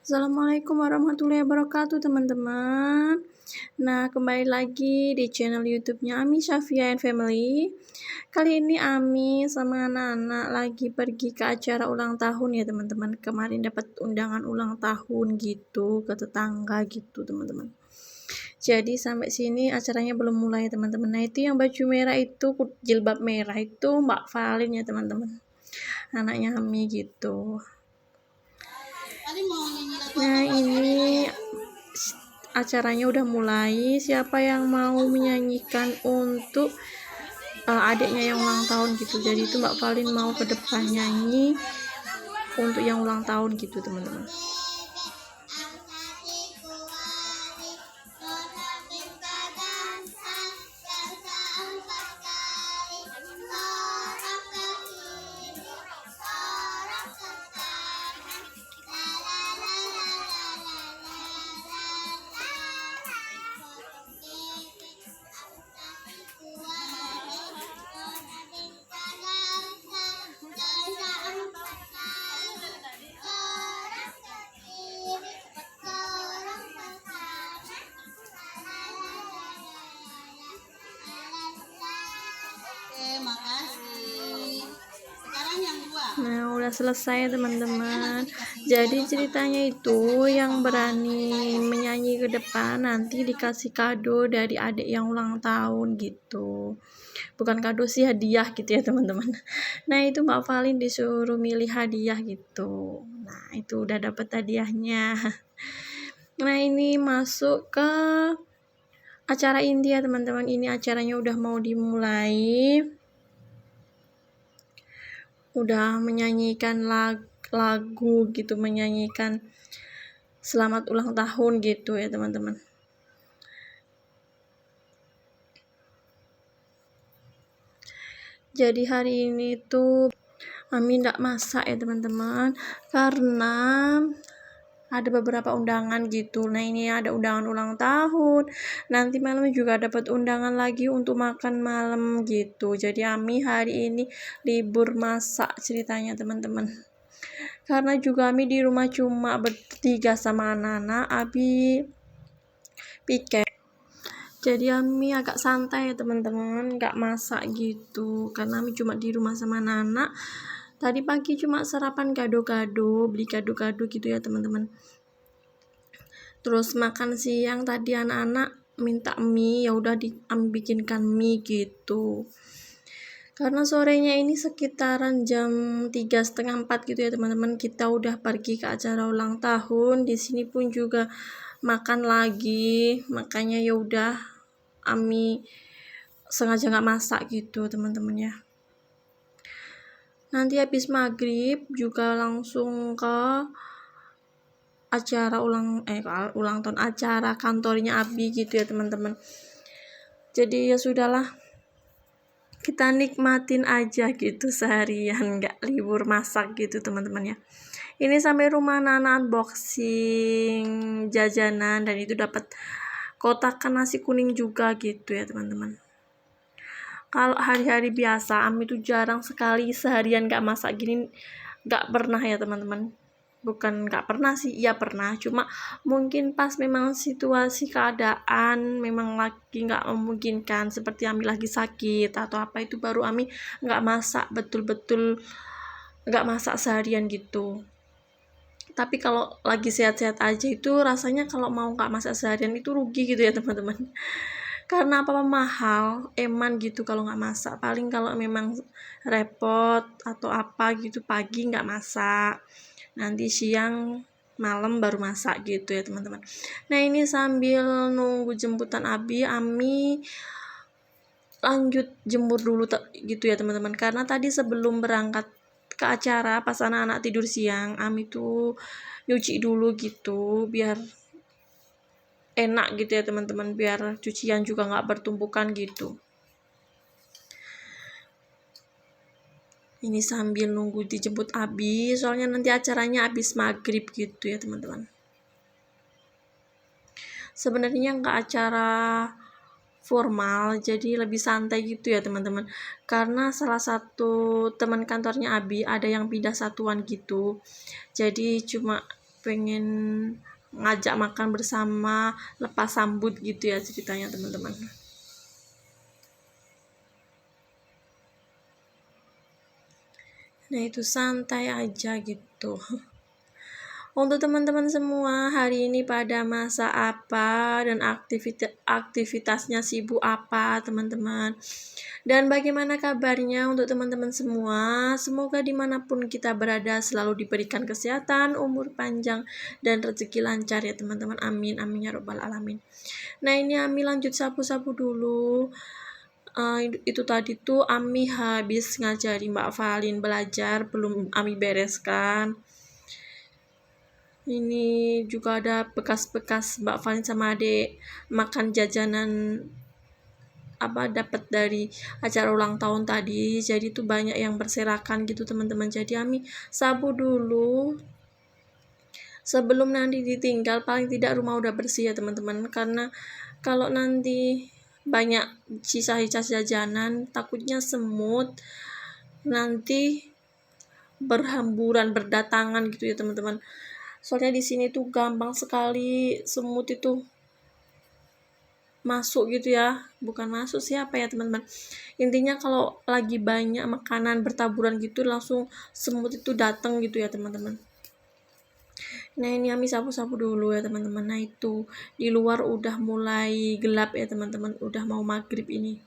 Assalamualaikum warahmatullahi wabarakatuh teman-teman. Nah, kembali lagi di channel YouTube-nya Ami Syafia and Family. Kali ini Ami sama anak-anak lagi pergi ke acara ulang tahun ya teman-teman. Kemarin dapat undangan ulang tahun gitu ke tetangga gitu teman-teman. Jadi sampai sini acaranya belum mulai teman-teman. Nah, itu yang baju merah itu jilbab merah itu Mbak Valin ya teman-teman. Anaknya Ami gitu. Nah, ini acaranya udah mulai. Siapa yang mau menyanyikan untuk adiknya yang ulang tahun gitu. Jadi itu Mbak Valin mau ke depan nyanyi untuk yang ulang tahun gitu teman-teman. Nah, udah selesai teman-teman. Jadi ceritanya itu yang berani menyanyi ke depan nanti dikasih kado dari adik yang ulang tahun gitu. Bukan kado sih, hadiah gitu ya teman-teman. Nah, itu Mbak Valin disuruh milih hadiah gitu. Nah, itu udah dapet hadiahnya. Nah, ini masuk ke acara inti ya teman-teman. Ini acaranya udah mau dimulai. Udah menyanyikan lagu gitu, menyanyikan selamat ulang tahun gitu ya teman-teman. Jadi hari ini tuh Ami nggak masak ya teman-teman, karena ada beberapa undangan gitu. Nah, ini ada undangan ulang tahun, nanti malam juga dapat undangan lagi untuk makan malam gitu. Jadi Ami hari ini libur masak ceritanya teman-teman, karena juga Ami di rumah cuma bertiga sama anak-anak. Abi piket, jadi Ami agak santai ya teman-teman, nggak masak gitu karena Ami cuma di rumah sama anak-anak. Tadi pagi cuma sarapan gado-gado, beli gado-gado gitu ya teman-teman. Terus makan siang tadi anak-anak minta mie, ya udah Ami bikinkan mie gitu. Karena sorenya ini sekitaran jam 3:30 gitu ya teman-teman, kita udah pergi ke acara ulang tahun. Di sini pun juga makan lagi, makanya ya udah Ami sengaja nggak masak gitu teman-teman ya. Nanti habis maghrib juga langsung ke acara ulang tahun, acara kantornya Abi gitu ya teman-teman. Jadi ya sudahlah, kita nikmatin aja gitu seharian, nggak libur masak gitu teman-teman ya. Ini sampai rumah anak unboxing jajanan, dan itu dapat kotakan nasi kuning juga gitu ya teman-teman. Kalau hari-hari biasa Ami tuh jarang sekali seharian nggak masak gini, nggak pernah ya teman-teman. Bukan nggak pernah sih, iya pernah, cuma mungkin pas memang situasi keadaan memang lagi nggak memungkinkan, seperti Ami lagi sakit atau apa, itu baru Ami nggak masak betul-betul, nggak masak seharian gitu. Tapi kalau lagi sehat-sehat aja itu rasanya kalau mau nggak masak seharian itu rugi gitu ya teman-teman. Karena apa, mahal eman gitu kalau nggak masak. Paling kalau memang repot atau apa gitu pagi nggak masak, nanti siang malam baru masak gitu ya teman-teman. Nah, ini sambil nunggu jemputan Abi, Ami lanjut jemur dulu gitu ya teman-teman, karena tadi sebelum berangkat ke acara pas anak-anak tidur siang, Ami tuh nyuci dulu gitu biar enak gitu ya teman-teman, biar cucian juga nggak bertumpukan gitu. Ini sambil nunggu dijemput Abi, soalnya nanti acaranya habis maghrib gitu ya teman-teman. Sebenarnya nggak acara formal, jadi lebih santai gitu ya teman-teman, karena salah satu teman kantornya Abi ada yang pindah satuan gitu, jadi cuma pengen ngajak makan bersama, lepas sambut gitu ya ceritanya teman-teman. Nah itu santai aja gitu. Untuk teman-teman semua, hari ini pada masa apa dan aktivitasnya sibuk apa teman-teman. Dan bagaimana kabarnya untuk teman-teman semua? Semoga dimanapun kita berada selalu diberikan kesehatan, umur panjang, dan rezeki lancar ya teman-teman. Amin, amin ya robbal alamin. Nah ini Ami lanjut sapu-sapu dulu. Itu tadi tuh Ami habis ngajari Mbak Valin belajar, belum Ami bereskan. Ini juga ada bekas-bekas Mbak Valin sama adik makan jajanan dapat dari acara ulang tahun tadi. Jadi tuh banyak yang berserakan gitu teman-teman. Jadi Ami sapu dulu sebelum nanti ditinggal, paling tidak rumah udah bersih ya teman-teman. Karena kalau nanti banyak sisa-sisa jajanan takutnya semut nanti berhamburan berdatangan gitu ya teman-teman. Soalnya di sini tuh gampang sekali semut itu masuk gitu ya, bukan masuk siapa ya teman-teman, intinya kalau lagi banyak makanan bertaburan gitu langsung semut itu datang gitu ya teman-teman. Nah ini Ami sapu-sapu dulu ya teman-teman. Nah itu di luar udah mulai gelap ya teman-teman, udah mau maghrib ini.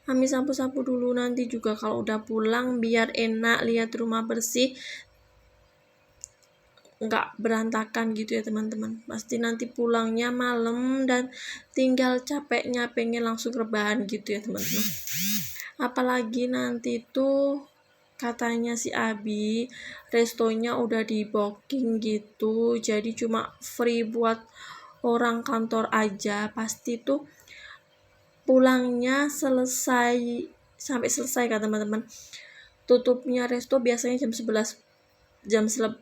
Ami sapu-sapu dulu, nanti juga kalau udah pulang biar enak lihat rumah bersih, nggak berantakan gitu ya teman-teman. Pasti nanti pulangnya malam dan tinggal capeknya pengen langsung rebahan gitu ya teman-teman. Apalagi nanti tuh katanya si Abi restonya udah di booking gitu, jadi cuma free buat orang kantor aja. Pasti tuh pulangnya sampai selesai kan teman-teman. Tutupnya resto biasanya jam 11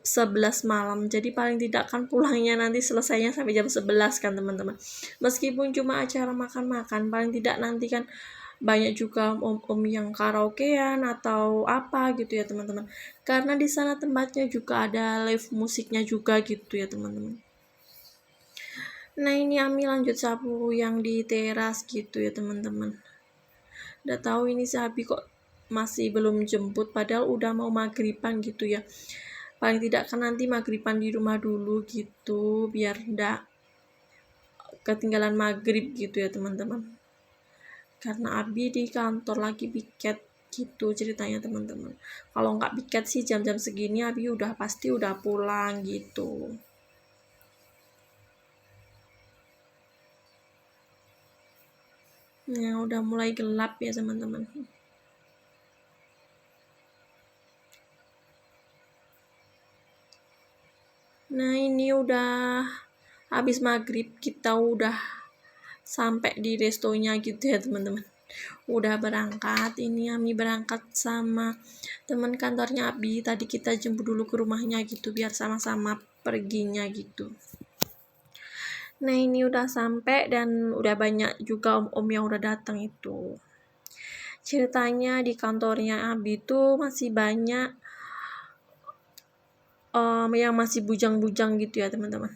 malam, jadi paling tidak kan pulangnya nanti selesainya sampai jam 11 kan teman-teman. Meskipun cuma acara makan-makan, paling tidak nanti kan banyak juga om-om yang karaokean atau apa gitu ya teman-teman, karena di sana tempatnya juga ada live musiknya juga gitu ya teman-teman. Nah ini Ami lanjut sapu yang di teras gitu ya teman-teman. Udah tahu ini si Abi kok masih belum jemput, padahal udah mau maghriban gitu ya. Paling tidak kan nanti maghriban di rumah dulu gitu, biar ndak ketinggalan maghrib gitu ya teman-teman. Karena Abi di kantor lagi piket gitu ceritanya teman-teman. Kalau nggak piket sih jam-jam segini Abi udah pasti udah pulang gitu. Nah udah mulai gelap ya teman-teman. Nah ini udah habis maghrib, kita udah sampai di restonya gitu ya teman-teman. Udah berangkat, ini Ami berangkat sama teman kantornya Abi. Tadi kita jemput dulu ke rumahnya gitu biar sama-sama perginya gitu. Nah ini udah sampai dan udah banyak juga om-om yang udah datang itu. Ceritanya di kantornya Abi tuh masih banyak yang masih bujang-bujang gitu ya teman-teman.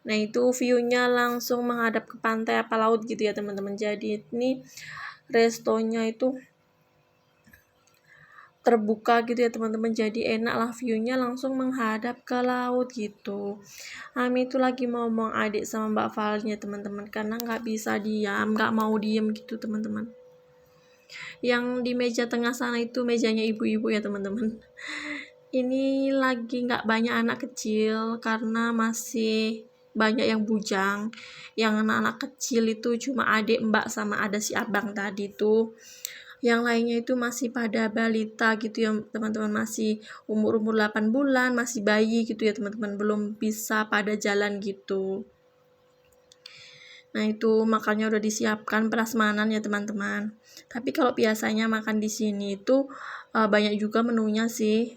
Nah itu view-nya langsung menghadap ke pantai apa laut gitu ya teman-teman. Jadi ini restonya itu terbuka gitu ya teman-teman, jadi enak lah view-nya langsung menghadap ke laut gitu. Ami itu lagi ngomong adik sama Mbak Valnya teman-teman, karena nggak bisa diam, nggak mau diem gitu teman-teman. Yang di meja tengah sana itu mejanya ibu-ibu ya teman-teman. Ini lagi nggak banyak anak kecil karena masih banyak yang bujang. Yang anak-anak kecil itu cuma adik mbak sama ada si abang tadi tuh. Yang lainnya itu masih pada balita gitu ya teman-teman, masih umur-umur 8 bulan, masih bayi gitu ya teman-teman, belum bisa pada jalan gitu. Nah itu makannya udah disiapkan prasmanan ya teman-teman. Tapi kalau biasanya makan di sini itu banyak juga menunya sih.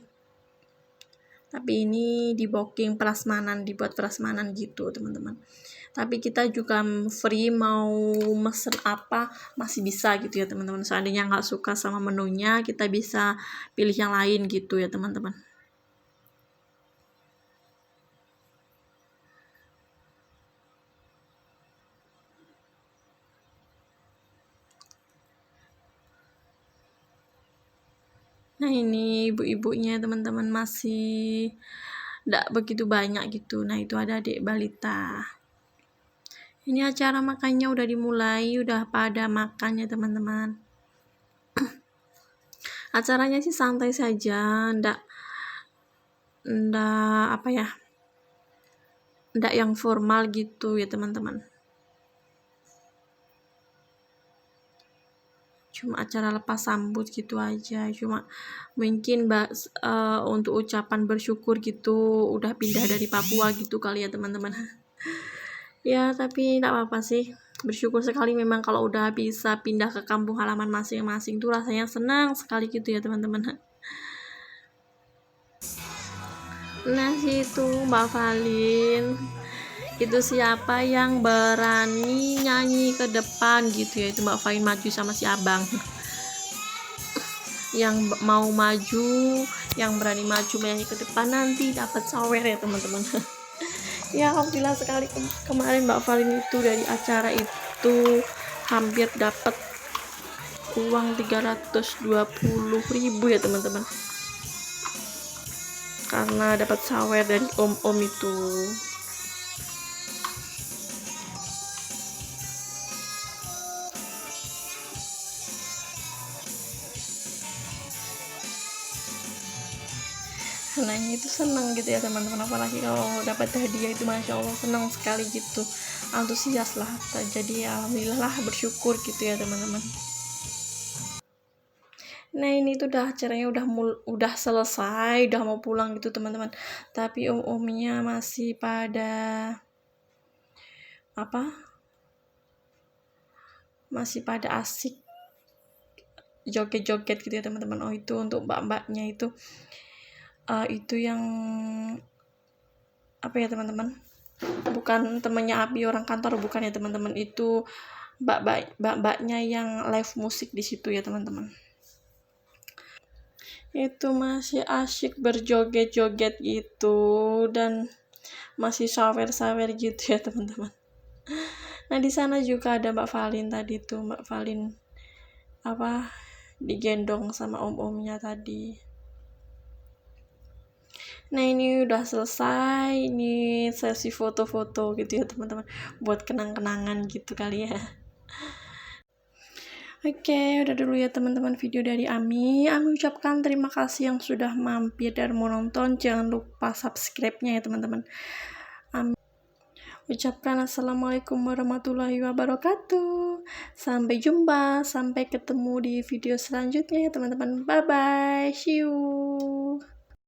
Tapi ini di booking prasmanan, dibuat prasmanan gitu teman-teman. Tapi kita juga free, mau mesen apa masih bisa gitu ya teman-teman. Seandainya nggak suka sama menunya, kita bisa pilih yang lain gitu ya teman-teman. Nah ini ibu-ibunya teman-teman masih tidak begitu banyak gitu. Nah itu ada adik balita. Ini acara makannya udah dimulai, udah pada makannya teman-teman. Acaranya sih santai saja, ndak apa ya, ndak yang formal gitu ya teman-teman. Cuma acara lepas sambut gitu aja, cuma mungkin untuk ucapan bersyukur gitu udah pindah dari Papua gitu kali ya teman-teman. Ya tapi tidak apa-apa sih, bersyukur sekali memang kalau udah bisa pindah ke kampung halaman masing-masing tuh rasanya senang sekali gitu ya teman-teman. Nah itu Mbak Valin, itu siapa yang berani nyanyi ke depan gitu ya, itu Mbak Valin maju sama si abang. Yang mau maju, yang berani maju menyanyi ke depan nanti dapat sawer ya teman-teman. Ya alhamdulillah sekali kemarin Mbak Valin itu dari acara itu hampir dapat uang 320.000 ya teman-teman, karena dapat sawer dari om-om itu. Nah ini itu senang gitu ya teman-teman, apalagi kalau dapat hadiah itu masya Allah senang sekali gitu, antusias lah. Jadi alhamdulillah lah, bersyukur gitu ya teman-teman. Nah ini tuh udah acaranya udah selesai, udah mau pulang gitu teman-teman, tapi om-omnya masih pada masih pada asik joget-joget gitu ya teman-teman. Oh itu untuk mbak-mbaknya itu yang apa ya teman-teman, bukan temannya Abi orang kantor, bukan ya teman-teman, itu mbak-mbaknya yang live musik di situ ya teman-teman. Itu masih asyik berjoget-joget gitu dan masih sawer-sawer gitu ya teman-teman. Nah di sana juga ada Mbak Valin tadi tuh, Mbak Valin digendong sama om-omnya tadi. Nah ini udah selesai, ini sesi foto-foto gitu ya teman-teman, buat kenang-kenangan gitu kali ya. Oke, udah dulu ya teman-teman video dari Ami. Ami ucapkan terima kasih yang sudah mampir dan menonton. Jangan lupa subscribe-nya ya teman-teman. Ami ucapkan assalamualaikum warahmatullahi wabarakatuh. Sampai jumpa, sampai ketemu di video selanjutnya ya teman-teman. Bye bye, see you.